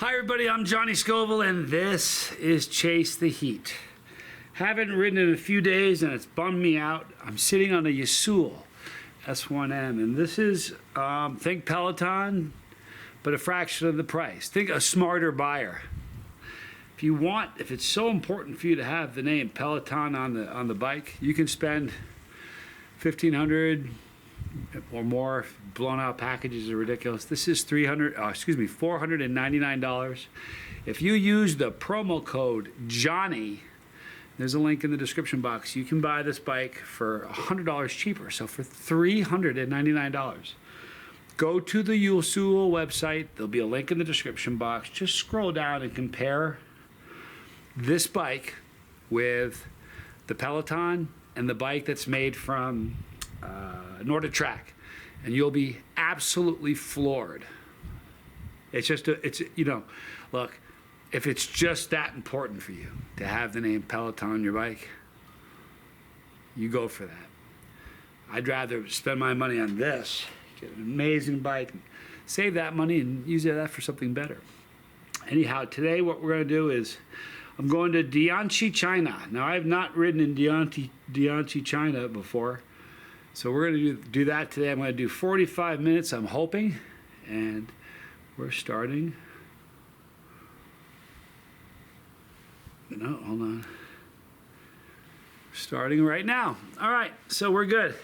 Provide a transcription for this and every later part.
Hi everybody, I'm Johnny Scoville and this is Chase the Heat. Haven't ridden in a few days and it's bummed me out. I'm sitting on a Yasul S1M and this is, think Peloton, but a fraction of the price. Think a smarter buyer. If it's so important for you to have the name Peloton on the bike, you can spend $1,500 or more. Blown out packages are ridiculous. This is $499. If you use the promo code Johnny, there's a link in the description box. You can buy this bike for $100 cheaper. So for $399. Go to the Yasul website. There'll be a link in the description box. Just scroll down and compare this bike with the Peloton and the bike that's made from Track, and you'll be absolutely floored. Look, if it's just that important for you to have the name Peloton on your bike, you go for that. I'd rather spend my money on this, get an amazing bike, save that money and use that for something better. Anyhow, today what we're going to do is I'm going to Dianchi China. Now, I have not ridden in Dianchi China before. So we're going to do that today. I'm going to do 45 minutes, I'm hoping, and we're starting. No, hold on. Starting right now. All right, so we're good.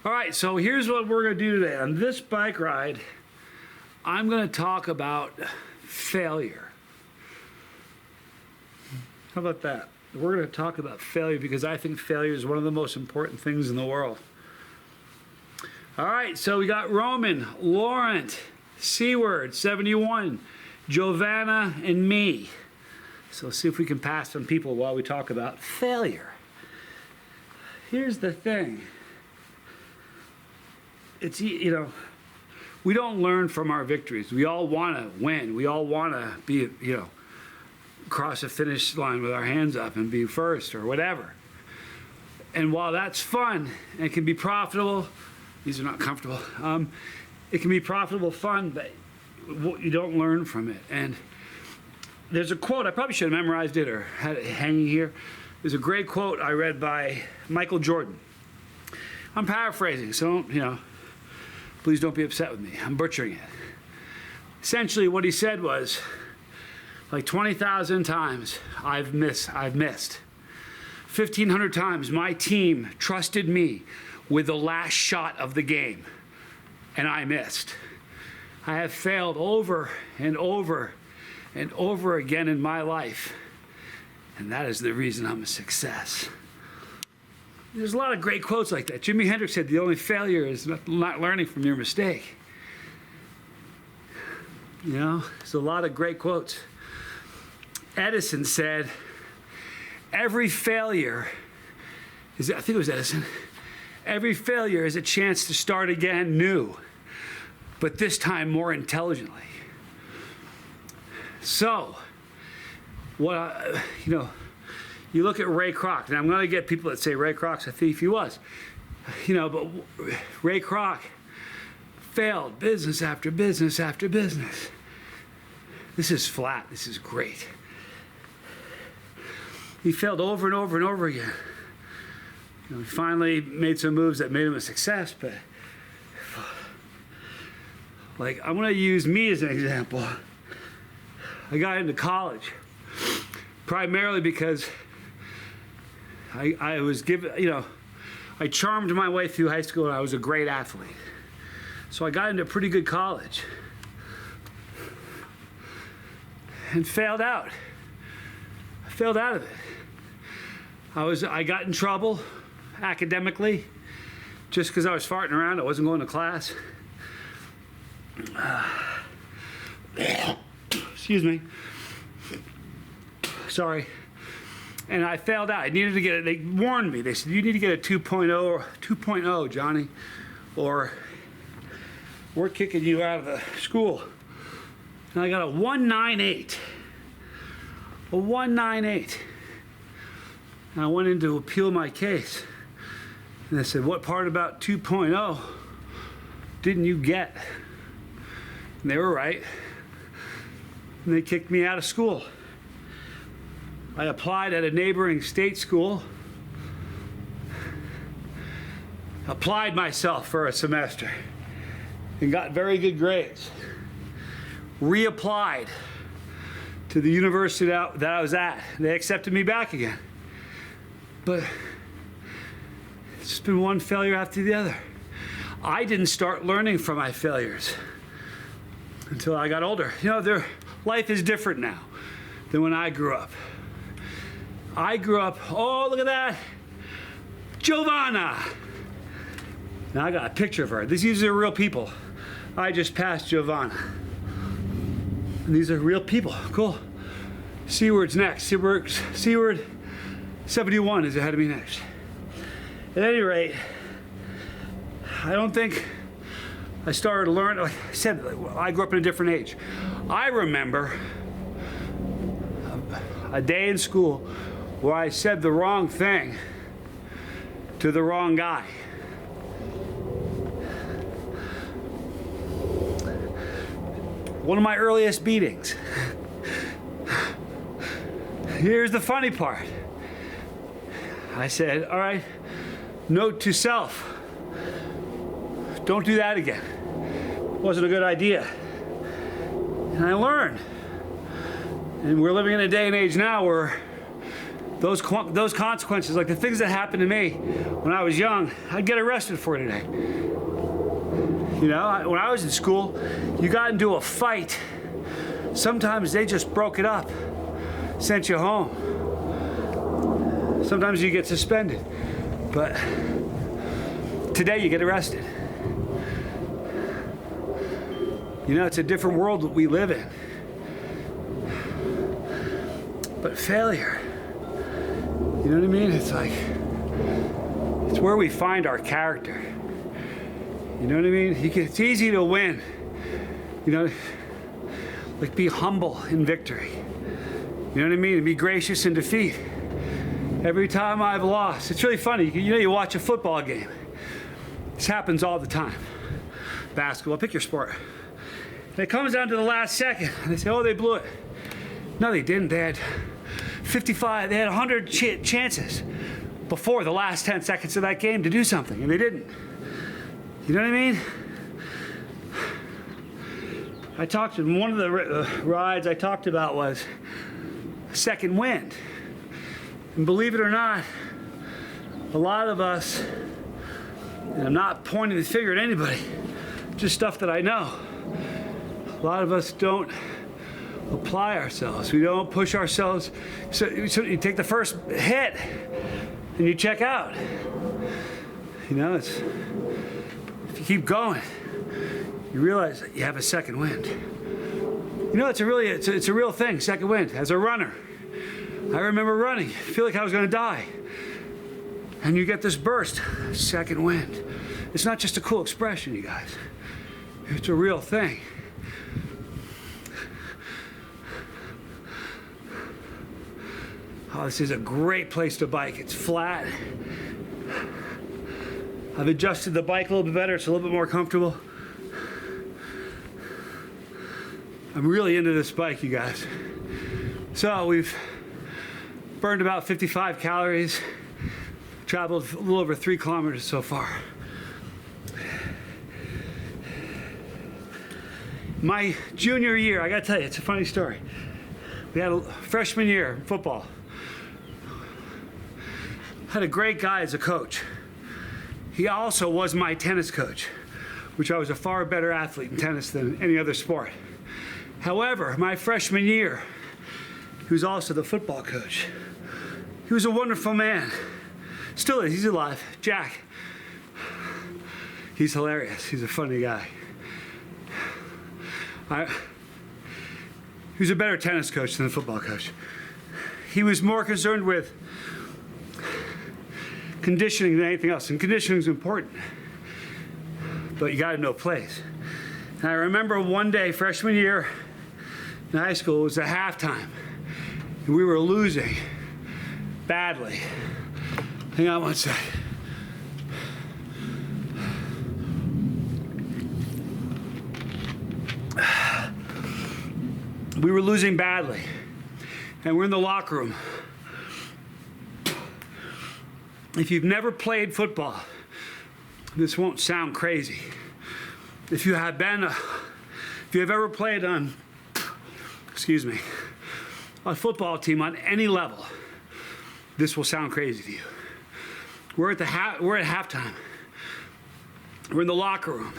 All right, so here's what we're going to do today. On this bike ride, I'm going to talk about failure. How about that? We're going to talk about failure because I think failure is one of the most important things in the world. All right, so we got Roman, Laurent, Seaward, 71, Joana, and me. So let's see if we can pass some people while we talk about failure. Here's the thing. It's, we don't learn from our victories. We all want to win. We all want to be, cross the finish line with our hands up and be first or whatever. And while that's fun and can be profitable, these are not comfortable, it can be profitable, fun, but you don't learn from it. And there's a quote, I probably should have memorized it or had it hanging here. There's a great quote I read by Michael Jordan. I'm paraphrasing, so please don't be upset with me. I'm butchering it. Essentially what he said was, like 20,000 times I've missed. 1,500 times my team trusted me with the last shot of the game, and I missed. I have failed over and over and over again in my life, and that is the reason I'm a success. There's a lot of great quotes like that. Jimi Hendrix said the only failure is not learning from your mistake. There's a lot of great quotes. Edison said, every failure is, I think it was Edison, every failure is a chance to start again new, but this time more intelligently. So, you look at Ray Kroc, and I'm going to get people that say Ray Kroc's a thief. He was, but Ray Kroc failed business after business after business. This is flat. This is great. He failed over and over and over again. He finally made some moves that made him a success, but I'm going to use me as an example. I got into college primarily because I was given, I charmed my way through high school and I was a great athlete. So I got into a pretty good college and failed out. I failed out of it. I got in trouble academically just because I was farting around. I wasn't going to class. Excuse me. Sorry. And I failed out. I needed to get it. They warned me. They said, you need to get a 2.0, Johnny, or we're kicking you out of the school. And I got a 198. A 198. And I went in to appeal my case. And they said, what part about 2.0 didn't you get? And they were right. And they kicked me out of school. I applied at a neighboring state school. Applied myself for a semester and got very good grades. Reapplied to the university that I was at. They accepted me back again. But it's just been one failure after the other. I didn't start learning from my failures until I got older. You know, life is different now than when I grew up. I grew up, oh, look at that, Joana. Now I got a picture of her. These are real people. I just passed Joana. And these are real people. Cool. Seaward's next. Seaward 71 is ahead of me next. At any rate, I don't think I started learning. Like I said, I grew up in a different age. I remember a day in school where I said the wrong thing to the wrong guy. One of my earliest beatings. Here's the funny part. I said, all right, note to self. Don't do that again. Wasn't a good idea. And I learned. And we're living in a day and age now where those consequences, like the things that happened to me when I was young, I'd get arrested for today. You know, when I was in school, you got into a fight. Sometimes they just broke it up, sent you home. Sometimes you get suspended. But today you get arrested. You know, it's a different world that we live in. But failure, you know what I mean? It's like, it's where we find our character. You know what I mean? It's easy to win. You know, like be humble in victory. You know what I mean? And be gracious in defeat. Every time I've lost, it's really funny. You know, you watch a football game. This happens all the time. Basketball, pick your sport. And it comes down to the last second, and they say, oh, they blew it. No, they didn't. They had 55, they had 100 chances before the last 10 seconds of that game to do something, and they didn't. You know what I mean? I talked in one of the rides I talked about was second wind. And believe it or not, a lot of us, and I'm not pointing the finger at anybody, just stuff that I know. A lot of us don't apply ourselves. We don't push ourselves. So you take the first hit and you check out. You know, if you keep going, you realize that you have a second wind. You know, it's a real thing, second wind. As a runner, I remember running, feel like I was going to die. And you get this burst, second wind. It's not just a cool expression, you guys. It's a real thing. Oh, this is a great place to bike. It's flat. I've adjusted the bike a little bit better. It's a little bit more comfortable. I'm really into this bike, you guys. So we've burned about 55 calories, traveled a little over 3 kilometers so far. My junior year, I gotta tell you, it's a funny story. We had a freshman year in football. Had a great guy as a coach. He also was my tennis coach, which I was a far better athlete in tennis than any other sport. However, my freshman year, he was also the football coach. He was a wonderful man. Still is, he's alive. Jack. He's hilarious. He's a funny guy. He was a better tennis coach than a football coach. He was more concerned with conditioning than anything else. And conditioning is important, but you gotta know plays. And I remember one day, freshman year in high school, it was at halftime. And we were losing badly. Hang on one sec. We were losing badly. And we're in the locker room. If you've never played football, this won't sound crazy. If you have ever played on, a football team on any level, this will sound crazy to you. We're at halftime. We're in the locker room,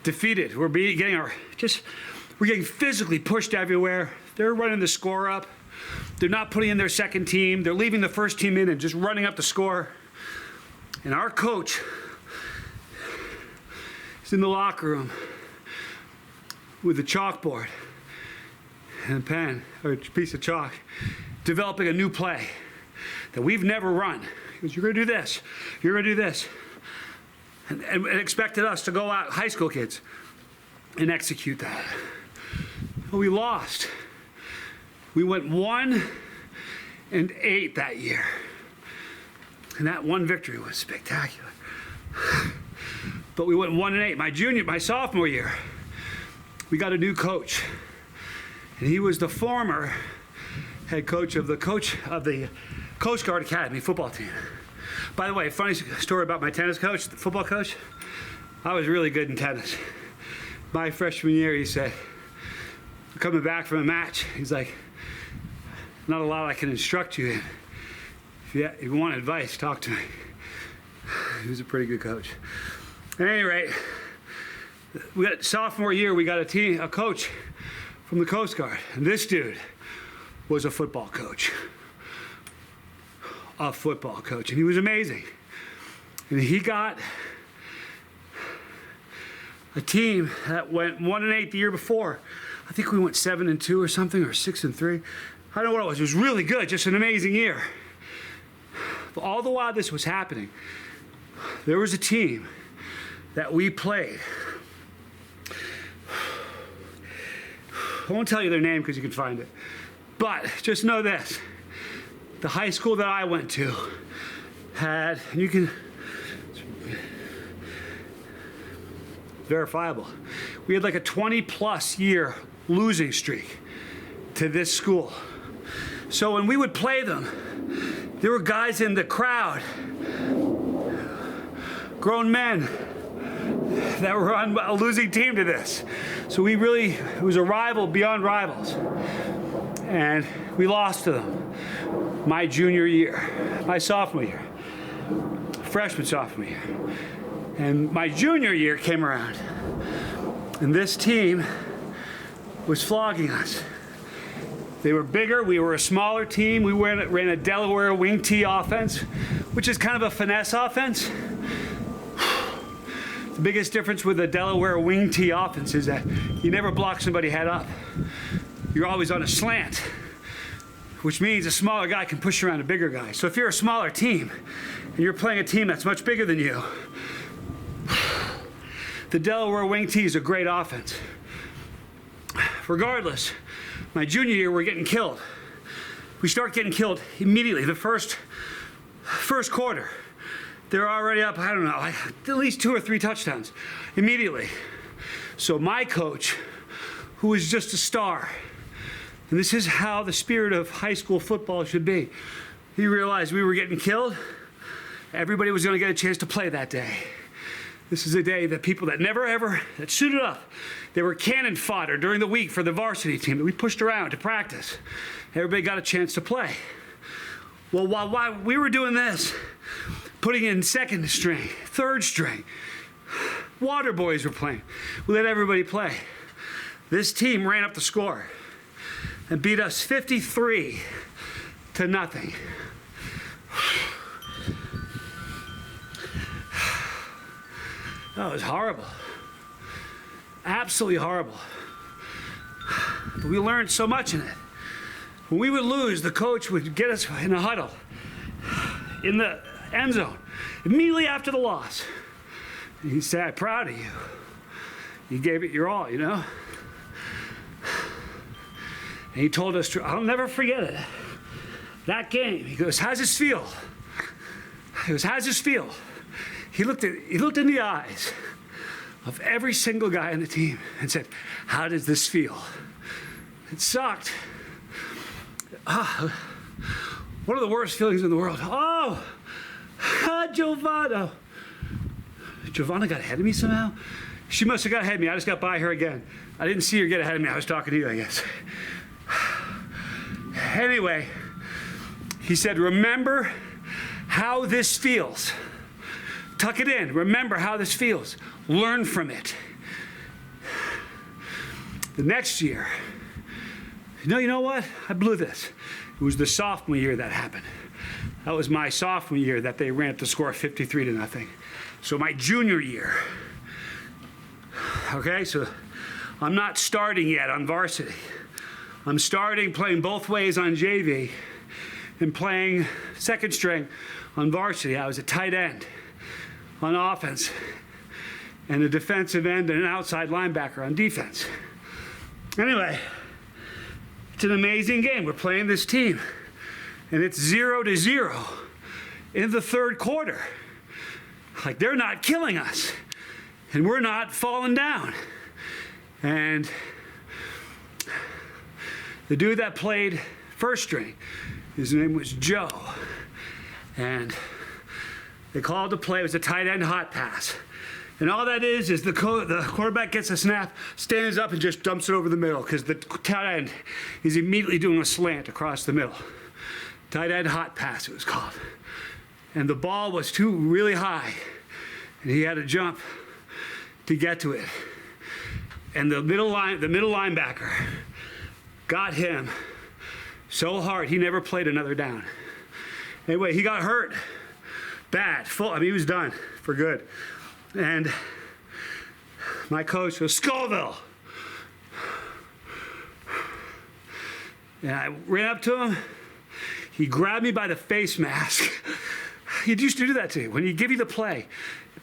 defeated. We're getting physically pushed everywhere. They're running the score up. They're not putting in their second team. They're leaving the first team in and just running up the score. And our coach is in the locker room with a chalkboard and a pen or a piece of chalk, developing a new play that we've never run. He goes, "You're going to do this. You're going to do this." And expected us to go out, high school kids, and execute that. But we lost. We went 1-8 that year. And that one victory was spectacular. But we went 1-8. My sophomore year, we got a new coach. And he was the former head coach of the Coast Guard Academy football team. By the way, funny story about my tennis coach, the football coach. I was really good in tennis. My freshman year, he said, coming back from a match, he's like, "Not a lot I can instruct you in. If you want advice, talk to me." He was a pretty good coach. At any rate, sophomore year, we got a coach from the Coast Guard. And this dude was a football coach. And he was amazing. And he got a team that went 1-8 the year before. I think we went 7-2 or something, or 6-3. I don't know what it was. It was really good, just an amazing year. But all the while this was happening, there was a team that we played. I won't tell you their name because you can find it. But just know this. The high school that I went to had, and you can, verifiable. We had like a 20+ year losing streak to this school. So when we would play them, there were guys in the crowd, grown men, that were on a losing team to this. So it was a rival beyond rivals. And we lost to them my sophomore year, sophomore year. And my junior year came around, and this team was flogging us. They were bigger, we were a smaller team. We ran a Delaware wing tee offense, which is kind of a finesse offense. The biggest difference with the Delaware wing tee offense is that you never block somebody head up. You're always on a slant, which means a smaller guy can push around a bigger guy. So if you're a smaller team and you're playing a team that's much bigger than you, the Delaware wing tee is a great offense. Regardless, my junior year, we're getting killed. We start getting killed immediately. The first quarter, they're already up, I don't know, at least 2 or 3 touchdowns immediately. So my coach, who was just a star, and this is how the spirit of high school football should be, he realized we were getting killed. Everybody was going to get a chance to play that day. This is a day that people that that suited up, they were cannon fodder during the week for the varsity team that we pushed around to practice. Everybody got a chance to play. Well, while we were doing this, putting in second string, third string, water boys were playing. We let everybody play. This team ran up the score and beat us 53-0. That was horrible. Absolutely horrible. But we learned so much in it. When we would lose, the coach would get us in a huddle in the end zone immediately after the loss. And he'd say, "I'm proud of you. You gave it your all, you know?" And he told us, I'll never forget it, that game. He goes, "How's this feel?" He goes, "How's this feel?" He looked in the eyes of every single guy on the team and said, "How does this feel?" It sucked. One of the worst feelings in the world. Oh, Joana. Joana got ahead of me somehow? She must have got ahead of me. I just got by her again. I didn't see her get ahead of me. I was talking to you, I guess. Anyway, he said, remember how this feels. Tuck it in. Remember how this feels. Learn from it. The next year, you know what? I blew this. It was the sophomore year that happened. That was my sophomore year that they ran up the score 53-0. So my junior year, okay, so I'm not starting yet on varsity. I'm starting playing both ways on JV and playing second string on varsity. I was a tight end on offense and a defensive end and an outside linebacker on defense. Anyway, it's an amazing game. We're playing this team, and it's 0-0 in the third quarter. Like, they're not killing us, and we're not falling down. And the dude that played first string, his name was Joe, and they called the play. It was a tight end hot pass. And all that is the quarterback gets a snap, stands up, and just dumps it over the middle because the tight end is immediately doing a slant across the middle. Tight end hot pass, it was called. And the ball was really high, and he had to jump to get to it. And the middle linebacker got him so hard he never played another down. Anyway, he got hurt bad. He was done for good. And my coach was Scoville. And I ran up to him. He grabbed me by the face mask. He used to do that to you. When he give you the play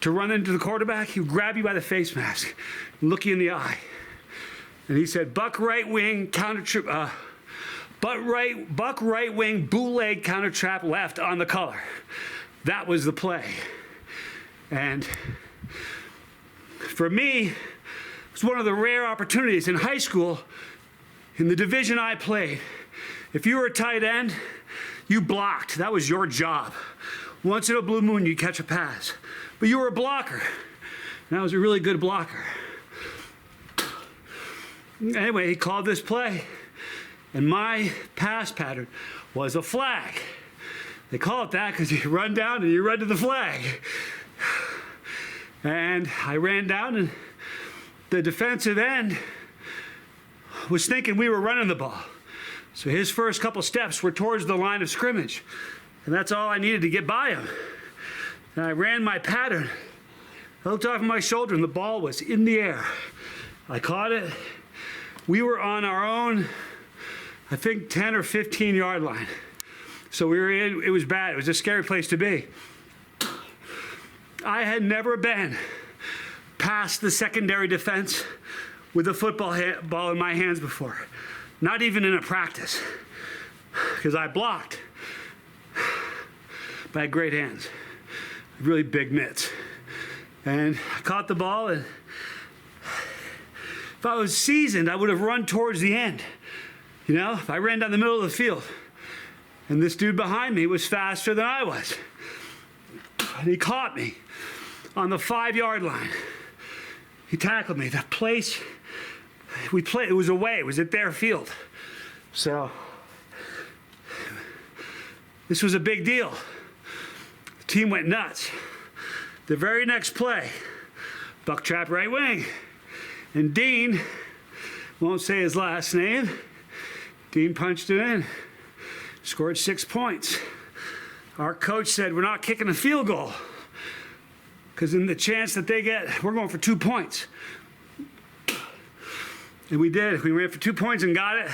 to run into the quarterback, he would grab you by the face mask and look you in the eye. And he said, buck right wing, buck right wing, bootleg counter trap left on the color. That was the play. And for me, it was one of the rare opportunities in high school, in the division I played. If you were a tight end, you blocked. That was your job. Once in a blue moon, you'd catch a pass. But you were a blocker. And I was a really good blocker. Anyway, he called this play. And my pass pattern was a flag. They call it that because you run down and you run to the flag. And I ran down, and the defensive end was thinking we were running the ball. So his first couple steps were towards the line of scrimmage. And that's all I needed to get by him. And I ran my pattern. I looked off my shoulder, and the ball was in the air. I caught it. We were on our own, I think, 10 or 15 yard line. So we were in, it was bad. It was a scary place to be. I had never been past the secondary defense with a football ball in my hands before. Not even in a practice, because I blocked. But I had great hands, really big mitts. And I caught the ball, and if I was seasoned, I would have run towards the end. You know, if I ran down the middle of the field, and this dude behind me was faster than I was. And he caught me on the 5 yard line. He tackled me. That place we played, it was away. It was at their field. So this was a big deal. The team went nuts. The very next play, buck trap right wing. And Dean, won't say his last name, Dean punched it in, scored 6 points. Our coach said, we're not kicking a field goal, because in the chance that they get, we're going for 2 points. And we did. We ran for 2 points and got it.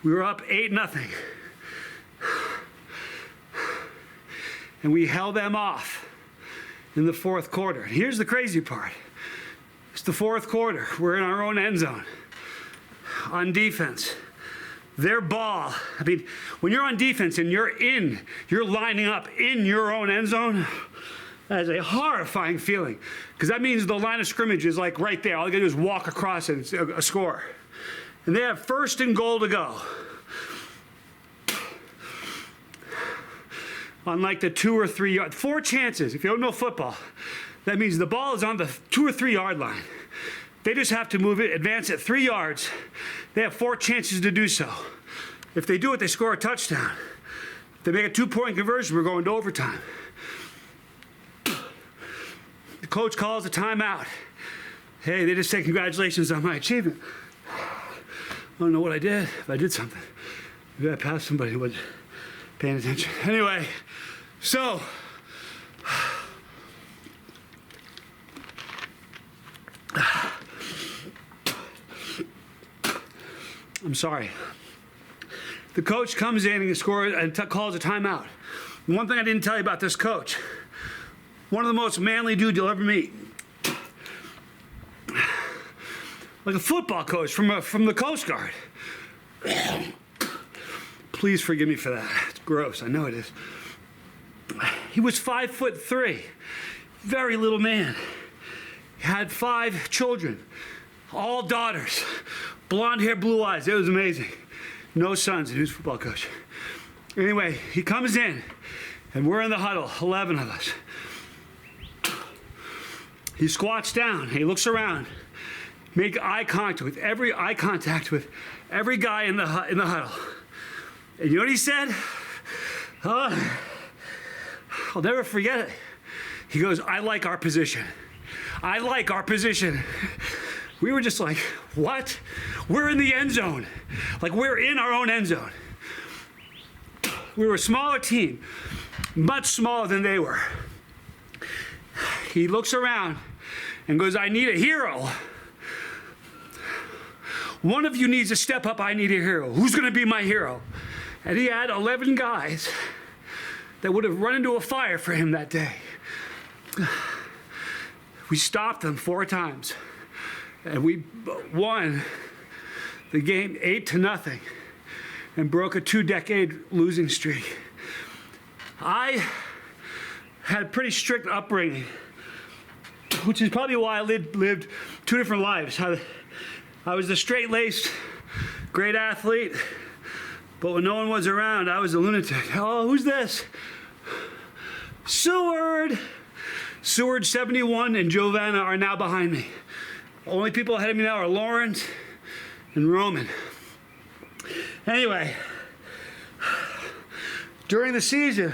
We were up 8-0. And we held them off in the fourth quarter. And here's the crazy part. It's the fourth quarter. We're in our own end zone on defense. Their ball, I mean, when you're on defense and you're lining up in your own end zone, that is a horrifying feeling, because that means the line of scrimmage is like right there. All you gotta do is walk across and it's a score. and they have 1st and goal to go. On like the 2 or 3 yard, 4 chances. If you don't know football, that means the ball is on the 2 or 3 yard line. They just have to move it, advance it 3 yards. They have 4 chances to do so. If they do it, they score a touchdown. If they make a 2-point conversion, we're going to overtime. The coach calls a timeout. Hey, they just say congratulations on my achievement. I don't know what I did, if I did something. Maybe I passed somebody who wasn't paying attention. Anyway, so I'm sorry. The coach comes in and scores and calls a timeout. And one thing I didn't tell you about this coach, one of the most manly dudes you'll ever meet. Like a football coach from the Coast Guard. Please forgive me for that. It's gross. I know it is. He was 5'3", very little man. He had 5 children, all daughters, blonde hair, blue eyes. It was amazing. No sons. He was a football coach. Anyway, he comes in, and we're in the huddle, 11 of us. He squats down. He looks around. Make eye contact with every guy in the huddle. And you know what he said? I'll never forget it. He goes, I like our position. I like our position. We were just like, what? We're in the end zone. Like, we're in our own end zone. We were a smaller team, much smaller than they were. He looks around and goes, I need a hero. One of you needs to step up. I need a hero. Who's going to be my hero? And he had 11 guys that would have run into a fire for him that day. We stopped them 4 times, and we won the game 8-0 and broke a 2-decade losing streak. I had a pretty strict upbringing, which is probably why I lived 2 different lives. I was the straight-laced, great athlete, but when no one was around, I was a lunatic. Oh, who's this? Seward! Seward 71 and Joana are now behind me. Only people ahead of me now are Lawrence and Roman. Anyway, during the season,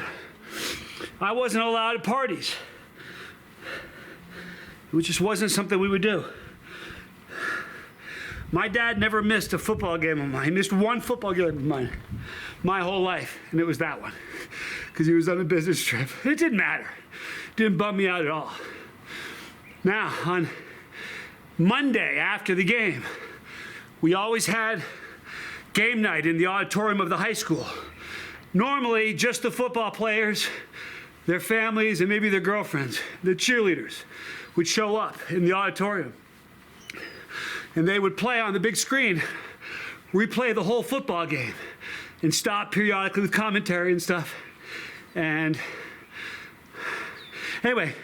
I wasn't allowed at parties. It just wasn't something we would do. My dad never missed a football game of mine. He missed 1 football game of mine my whole life, and it was that one, because he was on a business trip. It didn't matter. It didn't bum me out at all. Now, on Monday after the game, we always had game night in the auditorium of the high school. Normally, just the football players, their families, and maybe their girlfriends, the cheerleaders, would show up in the auditorium. And they would play on the big screen, replay the whole football game, and stop periodically with commentary and stuff. And anyway,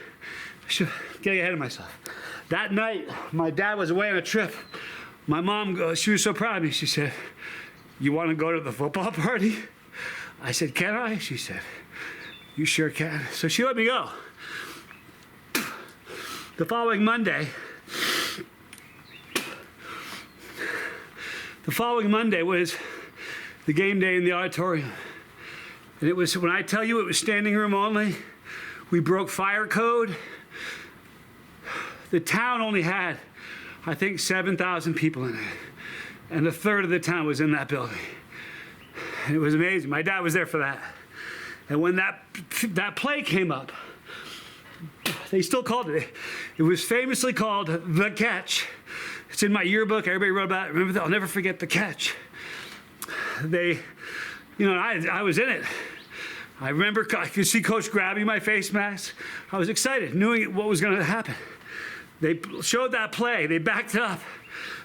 getting ahead of myself. That night, my dad was away on a trip. My mom, she was so proud of me. She said, you want to go to the football party? I said, can I? She said, you sure can. So she let me go. The following Monday was the game day in the auditorium. And it was, when I tell you it was standing room only, we broke fire code. The town only had, I think, 7,000 people in it. And 1/3 of the town was in that building. And it was amazing. My dad was there for that. And when that play came up, they still called it. It was famously called The Catch. It's in my yearbook. Everybody wrote about it. Remember that? I'll never forget the catch. I was in it. I remember I could see Coach grabbing my face mask. I was excited, knowing what was going to happen. They showed that play. They backed it up.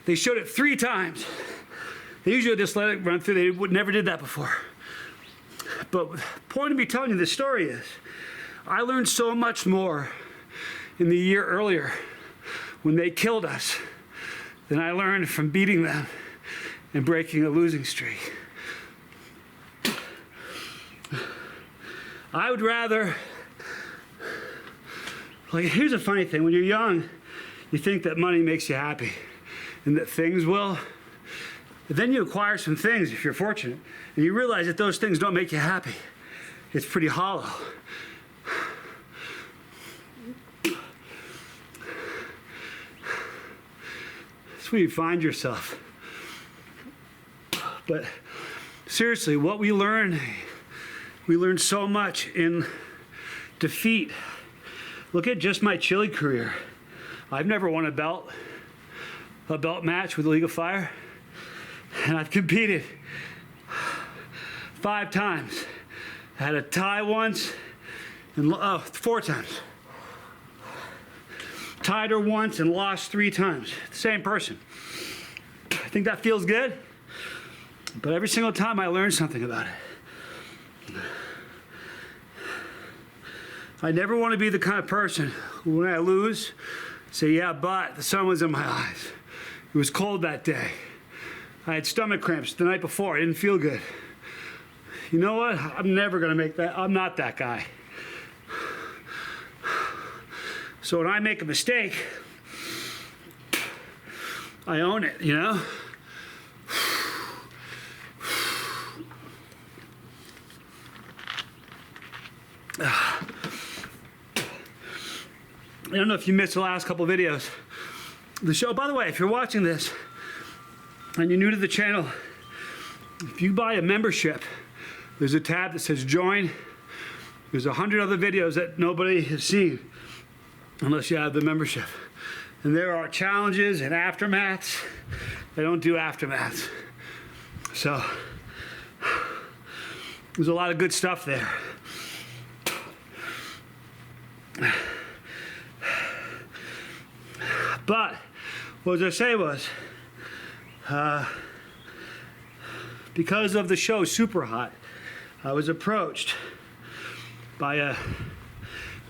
They showed it 3 times. They usually just let it run through. They never did that before. But the point of me telling you this story is, I learned so much more in the year earlier when they killed us than I learned from beating them and breaking a losing streak. I would rather, like, here's a funny thing. When you're young, you think that money makes you happy and that things will. But then you acquire some things, if you're fortunate, and you realize that those things don't make you happy. It's pretty hollow. That's where you find yourself. But seriously, what we learn so much in defeat. Look at just my chili career. I've never won a belt match with the League of Fire, and I've competed 5 times. I had a tie once, and 4 times. Tied her once and lost 3 times. The same person. I think that feels good, but every single time I learn something about it. I never want to be the kind of person who, when I lose, say, yeah, but the sun was in my eyes. It was cold that day. I had stomach cramps the night before. I didn't feel good. You know what? I'm never going to make that. I'm not that guy. So when I make a mistake, I own it, you know? I don't know if you missed the last couple videos. The show, by the way, if you're watching this and you're new to the channel, if you buy a membership, there's a tab that says join. There's 100 other videos that nobody has seen unless you have the membership. And there are challenges and aftermaths. I don't do aftermaths. So there's a lot of good stuff there. But what I was going to say was, because of the show Super Hot, I was approached by a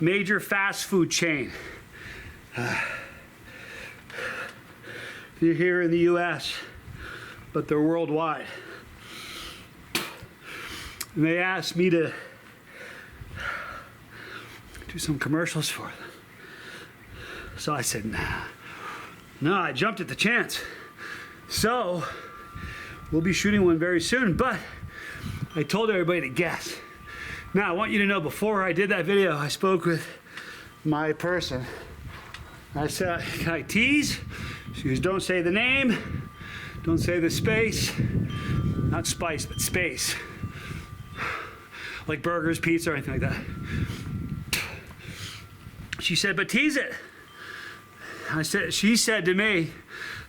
major fast food chain. They're here in the US, but they're worldwide. And they asked me to do some commercials for them. So I said, nah. No, I jumped at the chance. So we'll be shooting one very soon, but I told everybody to guess. Now, I want you to know, before I did that video, I spoke with my person. I said, can I tease? She goes, don't say the name, don't say the space, not spice, but space. Like burgers, pizza, or anything like that. She said, but tease it. She said to me,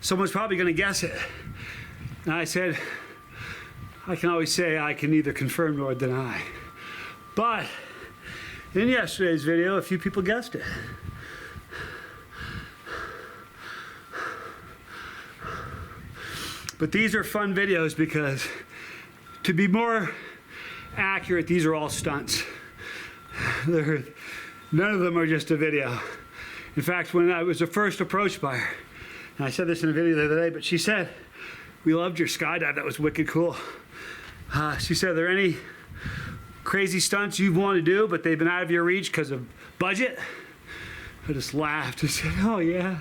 someone's probably going to guess it. And I said, I can always say I can neither confirm nor deny. But in yesterday's video, a few people guessed it. But these are fun videos because, to be more accurate, these are all stunts. None of them are just a video. In fact, when I was first approached by her, and I said this in a video the other day, but she said, we loved your skydive, that was wicked cool. She said, are there any crazy stunts you've wanted to do, but they've been out of your reach because of budget? I just laughed and said, oh yeah.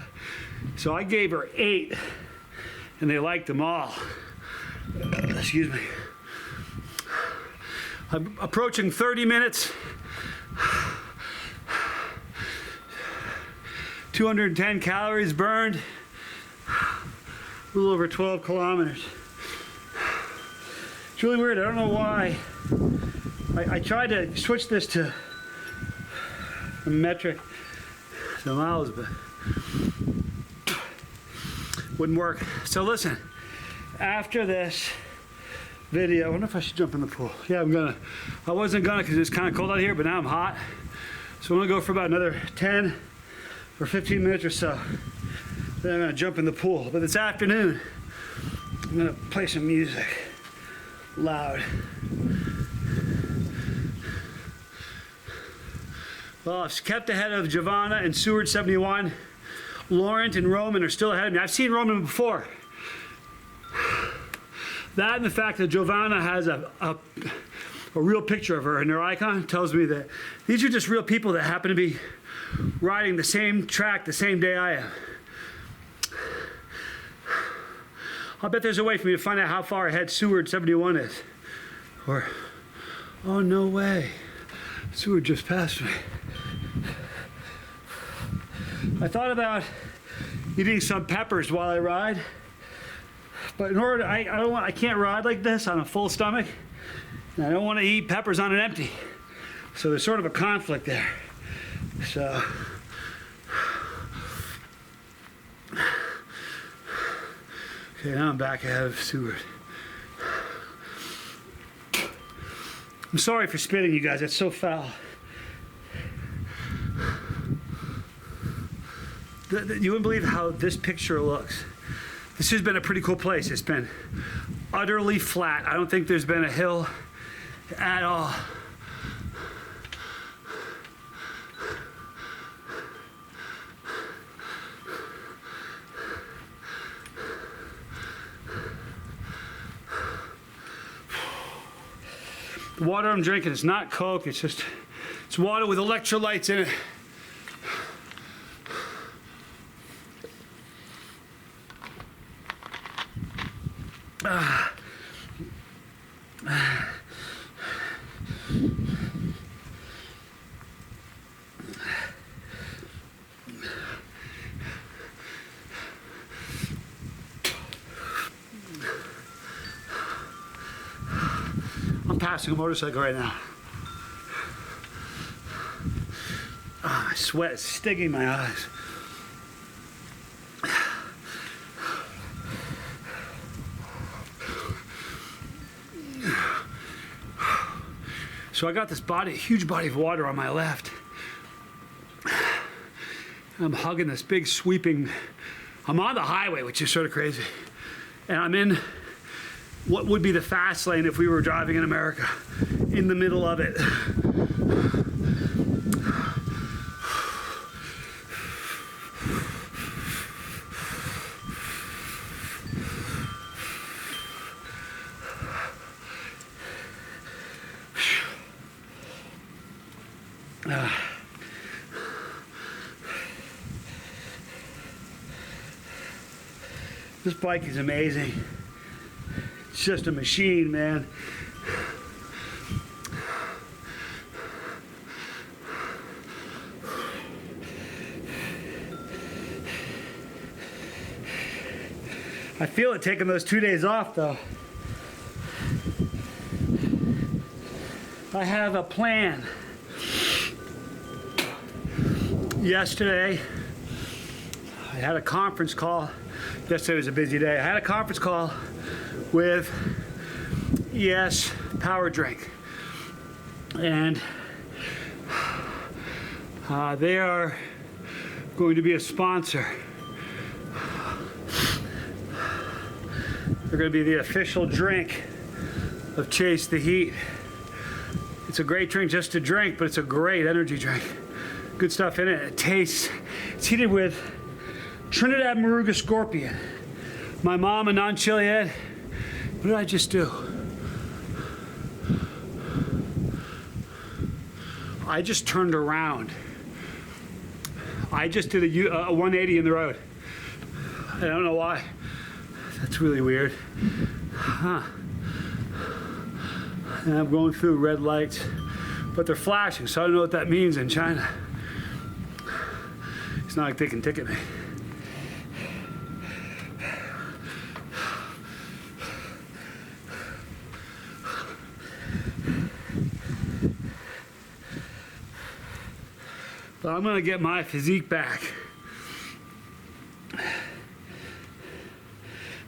So I gave her 8, and they liked them all. Excuse me. I'm approaching 30 minutes. 210 calories burned, a little over 12 kilometers. It's really weird, I don't know why. I tried to switch this to a metric, the miles, but wouldn't work. So listen, after this video, I wonder if I should jump in the pool. Yeah, I'm gonna. I wasn't gonna because it's kind of cold out here, but now I'm hot. So I'm gonna go for about another 10 or 15 minutes or so. Then I'm gonna jump in the pool. But this afternoon, I'm gonna play some music loud. Well, I've kept ahead of Joana and Seward 71. Laurent and Roman are still ahead of me. I've seen Roman before. That and the fact that Joana has a real picture of her in her icon tells me that these are just real people that happen to be riding the same track the same day I am. I'll bet there's a way for me to find out how far ahead Seward 71 is. Or, oh, no way. Seward just passed me. I thought about eating some peppers while I ride, but in order to, I can't ride like this on a full stomach, and I don't want to eat peppers on an empty. So there's sort of a conflict there. So okay, now I'm back ahead of Seward. I'm sorry for spitting, you guys. That's so foul. You wouldn't believe how this picture looks. This has been a pretty cool place. It's been utterly flat. I don't think there's been a hill at all. The water I'm drinking is not Coke, it's water with electrolytes in it. I'm passing a motorcycle right now. Oh, my sweat is stinging my eyes. So I got this huge body of water on my left. I'm hugging this big sweeping, I'm on the highway, which is sort of crazy. And I'm in what would be the fast lane if we were driving in America, in the middle of it. This bike is amazing. It's just a machine, man. I feel it taking those 2 days off, though. I have a plan. Yesterday, I had a conference call. Yesterday was a busy day. I had a conference call with ES Power Drink. And they are going to be a sponsor. They're going to be the official drink of Chase the Heat. It's a great drink just to drink, but it's a great energy drink. Good stuff in it. It tastes, it's heated with Trinidad Moruga Scorpion. My mom, a non-Chilean. What did I just do? I just turned around. I just did a 180 in the road. I don't know why. That's really weird. Huh. And I'm going through red lights, but they're flashing, so I don't know what that means in China. It's not like they can ticket me. But I'm gonna get my physique back.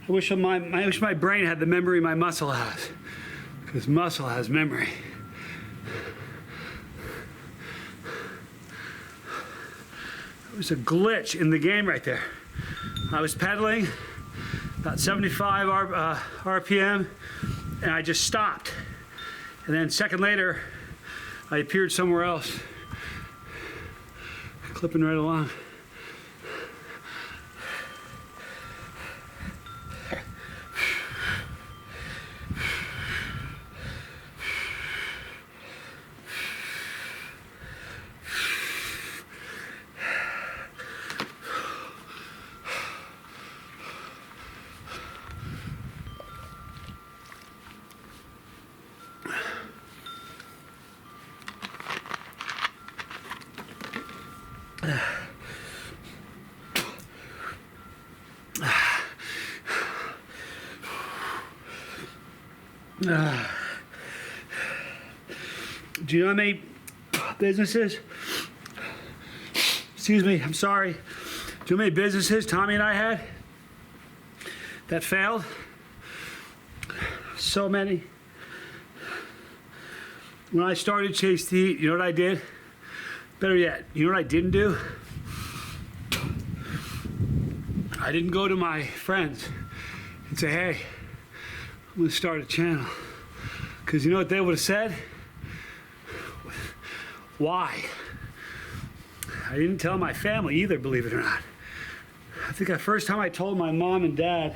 I wish my brain had the memory my muscle has, because muscle has memory. There was a glitch in the game right there. I was pedaling about 75 RPM, and I just stopped. And then a second later, I appeared somewhere else, clipping right along. Do you know how many businesses? Excuse me, I'm sorry. Do you know how many businesses Tommy and I had that failed? So many. When I started Chase to Eat, you know what I did? Better yet, you know what I didn't do? I didn't go to my friends and say, hey, I'm gonna start a channel. Because you know what they would have said? Why? I didn't tell my family either, believe it or not. I think the first time I told my mom and dad,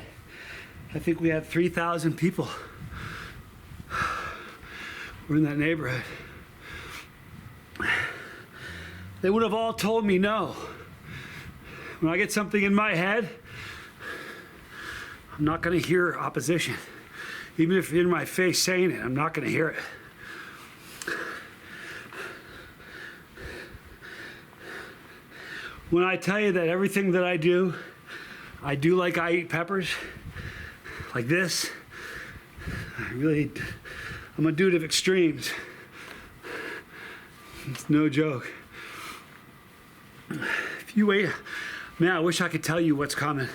I think we had 3,000 people. We're in that neighborhood. They would have all told me no. When I get something in my head, I'm not going to hear opposition. Even if you're in my face saying it, I'm not going to hear it. When I tell you that everything that I do like I eat peppers, like this. I'm a dude of extremes. It's no joke. If you wait, man, I wish I could tell you what's coming.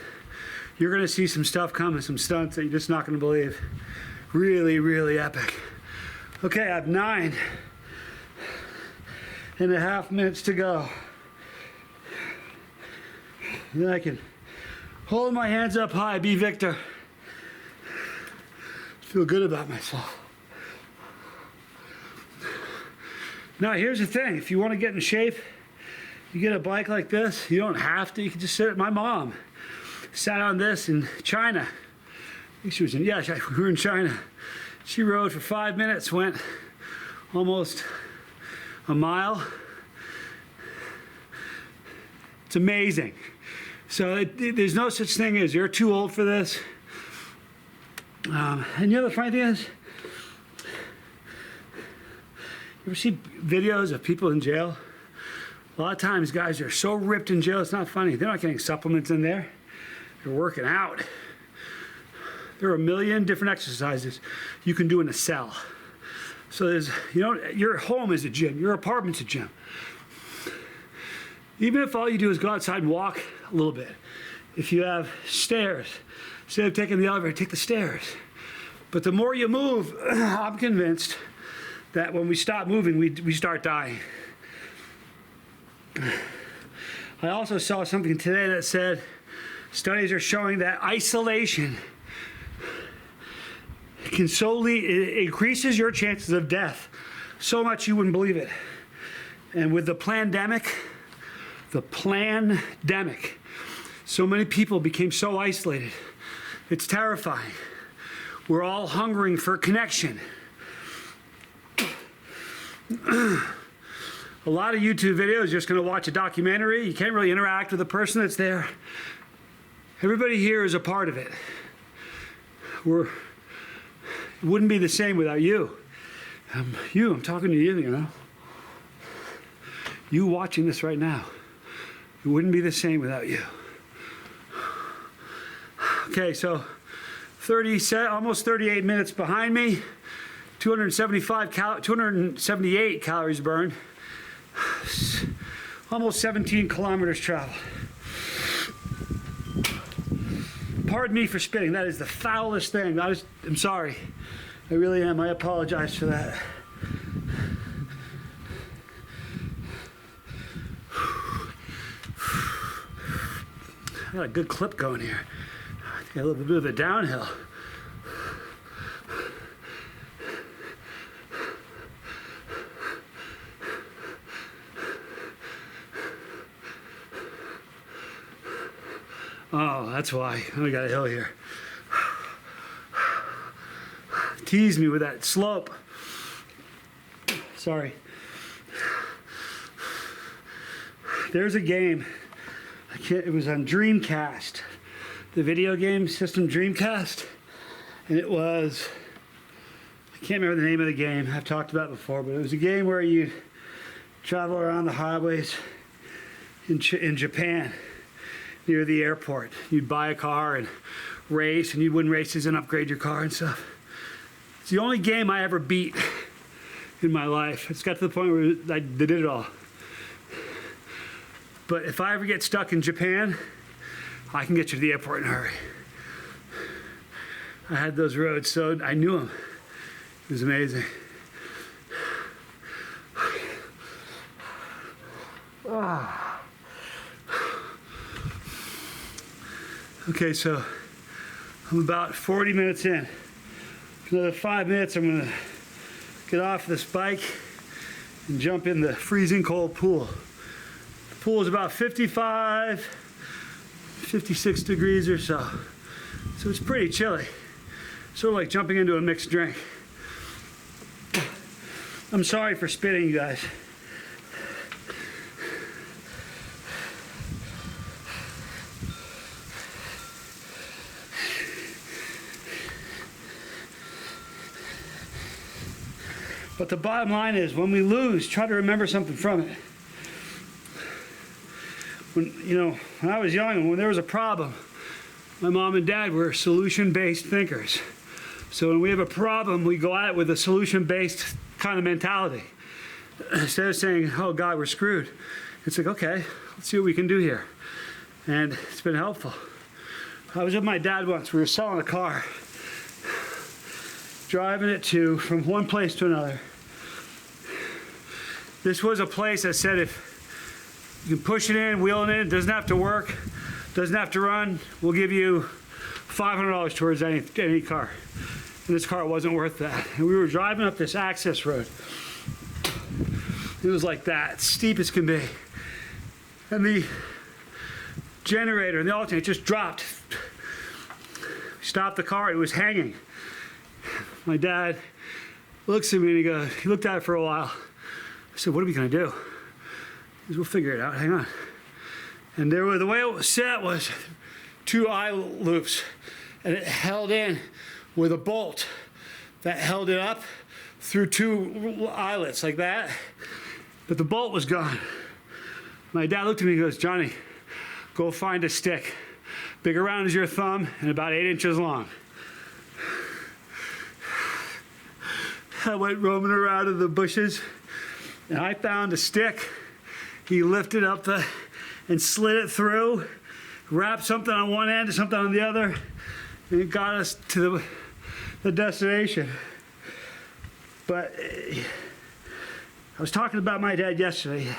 You're gonna see some stuff coming, some stunts that you're just not gonna believe. Really, really epic. Okay, I have 9.5 minutes to go. Then I can hold my hands up high, be Victor. Feel good about myself. Now here's the thing, if you want to get in shape, you get a bike like this, you don't have to, you can just sit. My mom sat on this in China. I think she was in, we were in China. She rode for 5 minutes, went almost a mile. It's amazing. So there's no such thing as you're too old for this. And you know the funny thing is, you ever see videos of people in jail? A lot of times guys are so ripped in jail, it's not funny. They're not getting supplements in there. They're working out. There are a million different exercises you can do in a cell. So there's, your home is a gym, your apartment's a gym. Even if all you do is go outside and walk a little bit. If you have stairs, instead of taking the elevator, take the stairs. But the more you move, I'm convinced that when we stop moving, we start dying. I also saw something today that said studies are showing that isolation can it increases your chances of death so much you wouldn't believe it. And with the plandemic, so many people became so isolated. It's terrifying. We're all hungering for connection. A lot of YouTube videos, you're just going to watch a documentary. You can't really interact with the person that's there. Everybody here is a part of it. It wouldn't be the same without you. I'm talking to you, You watching this right now. It wouldn't be the same without you. Okay, so almost 38 minutes behind me, 278 calories burned, almost 17 kilometers traveled. Pardon me for spitting. That is the foulest thing. I'm sorry. I really am. I apologize for that. I got a good clip going here. I think I got a little bit of a downhill. Oh, that's why. We got a hill here. Tease me with that slope. Sorry. There's a game. It was on Dreamcast, the video game system Dreamcast, and it was, I can't remember the name of the game. I've talked about it before, but it was a game where you travel around the highways in Japan near the airport. You'd buy a car and race, and you'd win races and upgrade your car and stuff. It's the only game I ever beat in my life. It's got to the point where I did it all. But if I ever get stuck in Japan, I can get you to the airport in a hurry. I had those roads, so I knew them. It was amazing. Okay, so I'm about 40 minutes in. For another 5 minutes, I'm gonna get off this bike and jump in the freezing cold pool. The pool is about 55, 56 degrees or so. So it's pretty chilly. Sort of like jumping into a mixed drink. I'm sorry for spitting, you guys. But the bottom line is, when we lose, try to remember something from it. When I was young and when there was a problem, my mom and dad were solution-based thinkers. So when we have a problem, we go at it with a solution-based kind of mentality. Instead of saying, oh God, we're screwed, it's like, okay, let's see what we can do here. And it's been helpful. I was with my dad once. We were selling a car, driving it from one place to another. This was a place that said if you can push it in, wheel it in, it doesn't have to work, doesn't have to run, we'll give you $500 towards any car. And this car wasn't worth that. And we were driving up this access road. It was like that, steep as can be. And the generator and the alternator just dropped. We stopped the car, it was hanging. My dad looks at me and he looked at it for a while. I said, what are we gonna do? He said, we'll figure it out, hang on. And the way it was set was 2 eye loops, and it held in with a bolt that held it up through 2 eyelets like that, but the bolt was gone. My dad looked at me and goes, Johnny, go find a stick, big around as your thumb and about 8 inches long. I went roaming around in the bushes and I found a stick. He lifted up and slid it through, wrapped something on one end and something on the other, and it got us to the destination. But I was talking about my dad yesterday.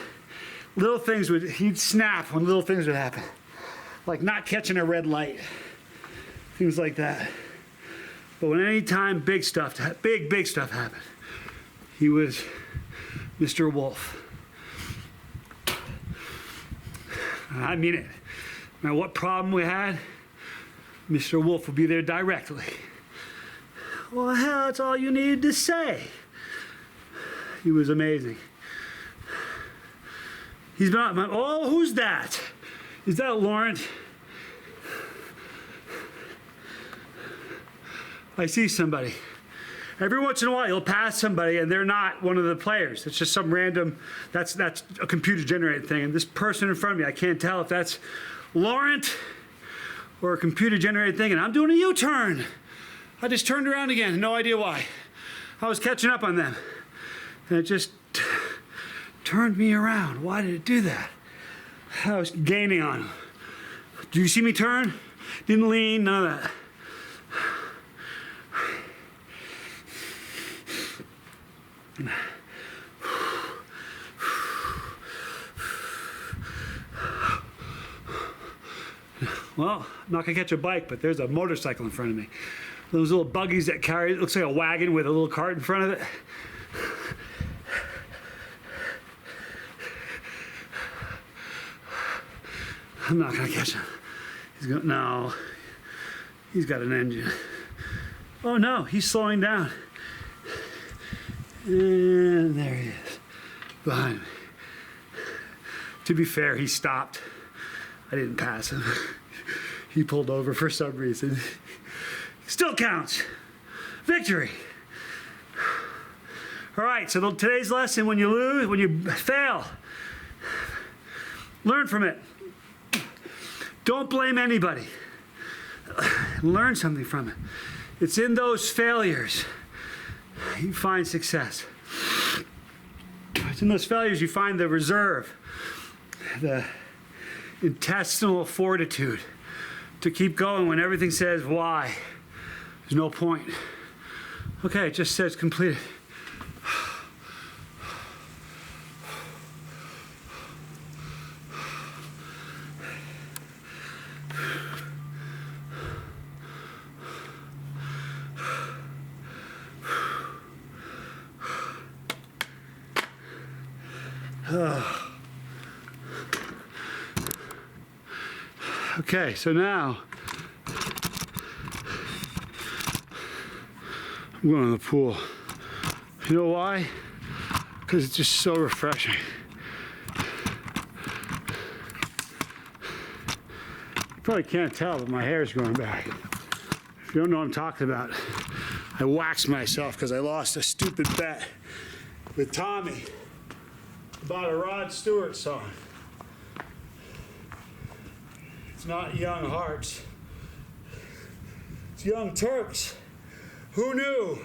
He'd snap when little things would happen. Like not catching a red light. Things like that. But when any time big stuff happened, he was Mr. Wolf. And I mean it. No matter what problem we had, Mr. Wolf would be there directly. Well, hell, that's all you needed to say. He was amazing. He's not, oh, who's that? Is that Laurent? I see somebody. Every once in a while, you'll pass somebody and they're not one of the players. It's just some random, that's a computer-generated thing. And this person in front of me, I can't tell if that's Laurent or a computer-generated thing. And I'm doing a U-turn. I just turned around again, no idea why. I was catching up on them. And it just turned me around. Why did it do that? I was gaining on them. Do you see me turn? Didn't lean, none of that. Well, I'm not gonna catch a bike, but there's a motorcycle in front of me. Those little buggies that carry, it looks like a wagon with a little cart in front of it. I'm not gonna catch him. No, he's got an engine. Oh no, he's slowing down. And there he is, behind me. To be fair, he stopped. I didn't pass him. He pulled over for some reason. Still counts. Victory. All right, so today's lesson, when you lose, when you fail, learn from it. Don't blame anybody. Learn something from it. It's in those failures you find success. It's in those failures you find the reserve, the intestinal fortitude to keep going when everything says why. There's no point. Okay, it just says completed. Okay, so now I'm going to the pool. You know why? Because it's just so refreshing. You probably can't tell, but my hair is growing back. If you don't know what I'm talking about, I waxed myself because I lost a stupid bet with Tommy about a Rod Stewart song. It's not Young Hearts. It's Young Turks. Who knew?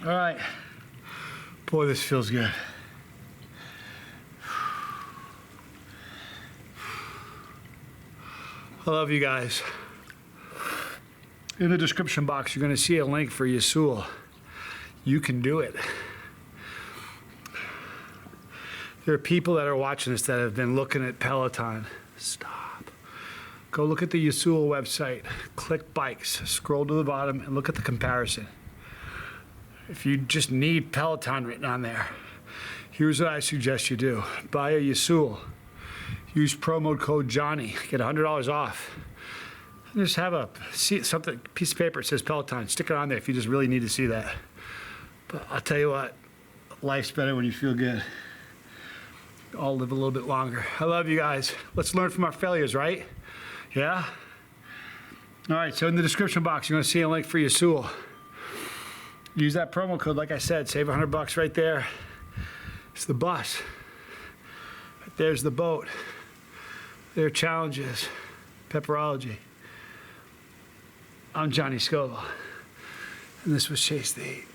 All right. Boy, this feels good. I love you guys. In the description box, you're going to see a link for Yasul. You can do it. There are people that are watching this that have been looking at Peloton. Stop. Go look at the Yasul website. Click bikes. Scroll to the bottom and look at the comparison. If you just need Peloton written on there, here's what I suggest you do. Buy a Yasul. Use promo code Johnny. Get $100 off. Just have a piece of paper that says Peloton. Stick it on there if you just really need to see that. But I'll tell you what, life's better when you feel good. All live a little bit longer. I love you guys. Let's learn from our failures, right? Yeah? All right, so in the description box, you're going to see a link for Yasul. Use that promo code, like I said, save $100 right there. It's the bus. There's the boat. There are challenges. Pepperology. I'm Johnny Scoville, and this was Chase the Heat.